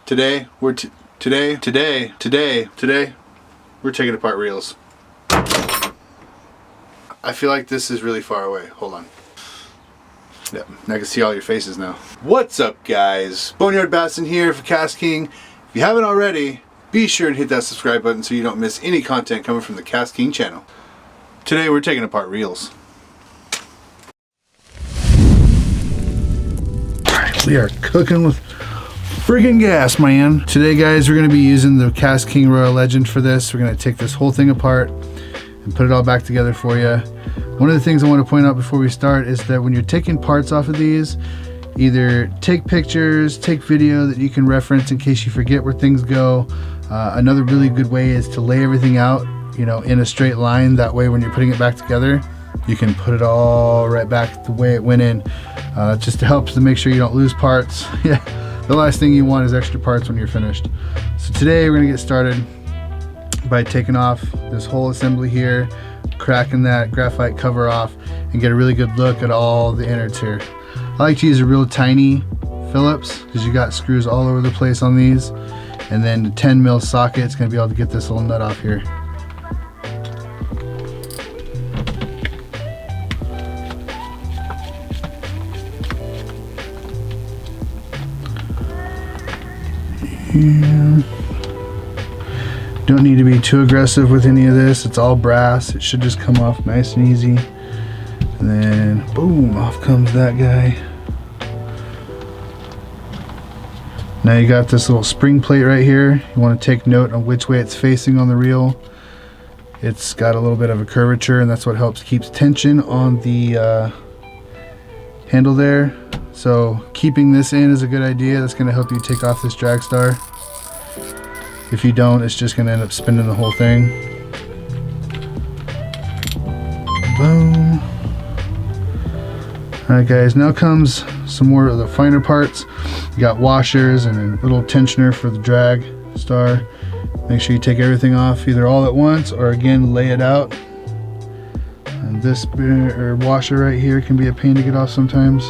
Today we're taking apart reels. I feel like this is really far away. Hold on. Yep, I can see all your faces now. What's up, guys? Boneyard Bassin here for KastKing. If you haven't already, be sure and hit that subscribe button so you don't miss any content coming from the KastKing channel. Today we're taking apart reels. Alright, we are cooking with friggin' gas, man. Today, guys, we're going to be using the KastKing Royale Legend for this. We're going to take this whole thing apart and put it all back together for you. One of the things I want to point out before we start is that when you're taking parts off of these, either take pictures, take video that you can reference in case you forget where things go. Another really good way is to lay everything out, you know, in a straight line. That way when you're putting it back together, you can put it all right back the way it went in. Just to help to make sure you don't lose parts. Yeah, the last thing you want is extra parts when you're finished. So today we're gonna get started by taking off this whole assembly here, cracking that graphite cover off, and get a really good look at all the innards here. I like to use a real tiny Phillips because you got screws all over the place on these, and then the 10 mil socket is going to be able to get this little nut off here. Yeah. Don't need to be too aggressive with any of this. It's all brass. It should just come off nice and easy. And then boom, off comes that guy. Now you got this little spring plate right here. You want to take note on which way it's facing on the reel. It's got a little bit of a curvature, and that's what helps keeps tension on the handle there. So keeping this in is a good idea. That's going to help you take off this drag star. If you don't, it's just going to end up spinning the whole thing. Boom. Alright, guys, now comes some more of the finer parts. You got washers and a little tensioner for the drag star. Make sure you take everything off either all at once or again lay it out. And this washer right here can be a pain to get off sometimes.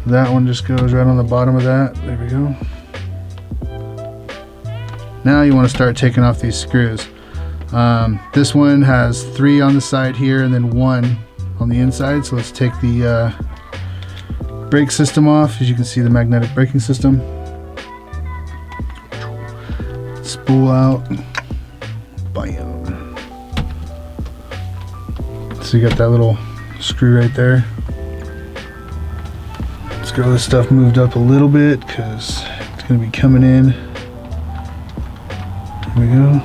That one just goes right on the bottom of that. There we go. Now you want to start taking off these screws. This one has 3 on the side here and then 1 on the inside. So let's take the brake system off. As you can see, the magnetic braking system. Spool out. Bam. So you got that little screw right there. Let's get all this stuff moved up a little bit because it's going to be coming in. There we go.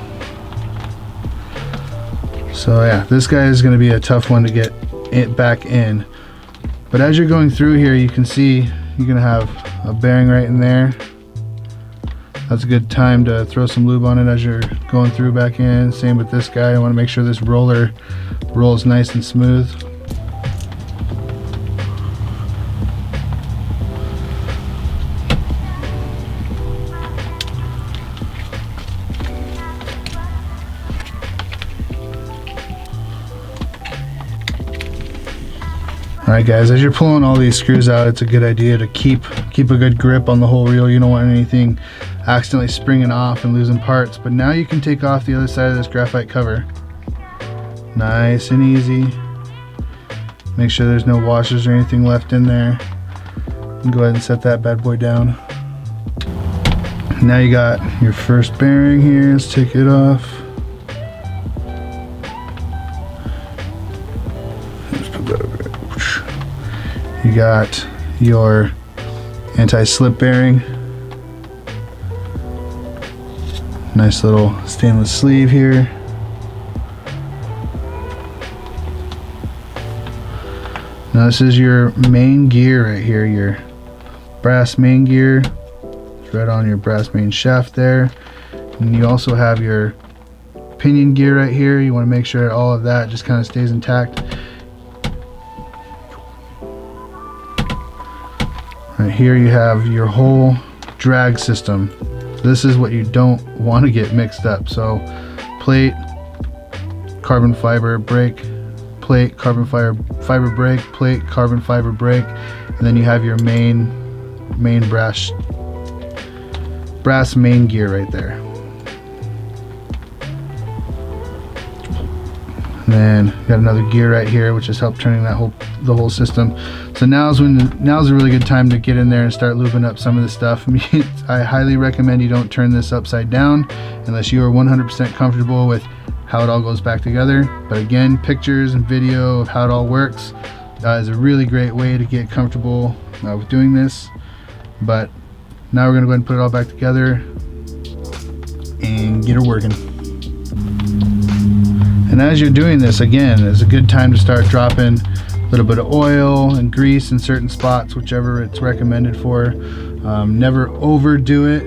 So yeah, this guy is going to be a tough one to get it back in. But as you're going through here, you can see you're going to have a bearing right in there. That's a good time to throw some lube on it as you're going through back in. Same with this guy. I want to make sure this roller rolls nice and smooth. Alright, guys, as you're pulling all these screws out, it's a good idea to keep a good grip on the whole reel. You don't want anything accidentally springing off and losing parts. But now you can take off the other side of this graphite cover. Nice and easy. Make sure there's no washers or anything left in there. And go ahead and set that bad boy down. Now you got your first bearing here. Let's take it off. You got your anti-slip bearing. Nice little stainless sleeve here. Now this is your main gear right here, your brass main gear. It's right on your brass main shaft there. And you also have your pinion gear right here. You want to make sure all of that just kind of stays intact. Right here you have your whole drag system. This is what you don't want to get mixed up. So plate, carbon fiber brake, plate, carbon fiber brake, plate, carbon fiber brake, and then you have your main brass brass main gear right there. And then got another gear right here, which has helped turning the whole system. So now's a really good time to get in there and start lubing up some of this stuff. I highly recommend you don't turn this upside down unless you are 100% comfortable with how it all goes back together. But again, pictures and video of how it all works is a really great way to get comfortable with doing this. But now we're gonna go ahead and put it all back together and get her working. And as you're doing this, again, it's a good time to start dropping a little bit of oil and grease in certain spots, whichever it's recommended for. Never overdo it.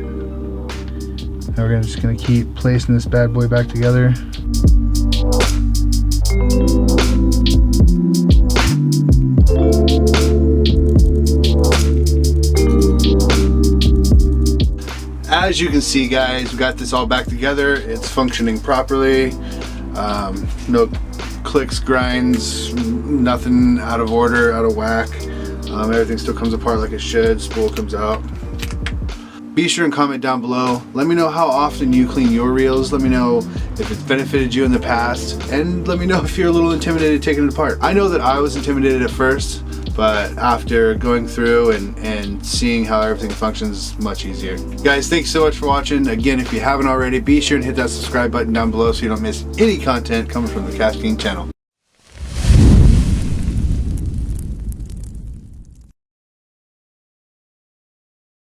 Now we're just gonna keep placing this bad boy back together. As you can see, guys, we got this all back together. It's functioning properly. No clicks, grinds, nothing out of order, out of whack. Everything still comes apart like it should. Spool comes out. Be sure and comment down below. Let me know how often you clean your reels. Let me know if it's benefited you in the past, and let me know if you're a little intimidated taking it apart. I know that I was intimidated at first, but after going through and seeing how everything functions, it's much easier. Guys, thanks so much for watching. Again, if you haven't already, be sure and hit that subscribe button down below so you don't miss any content coming from the KastKing channel.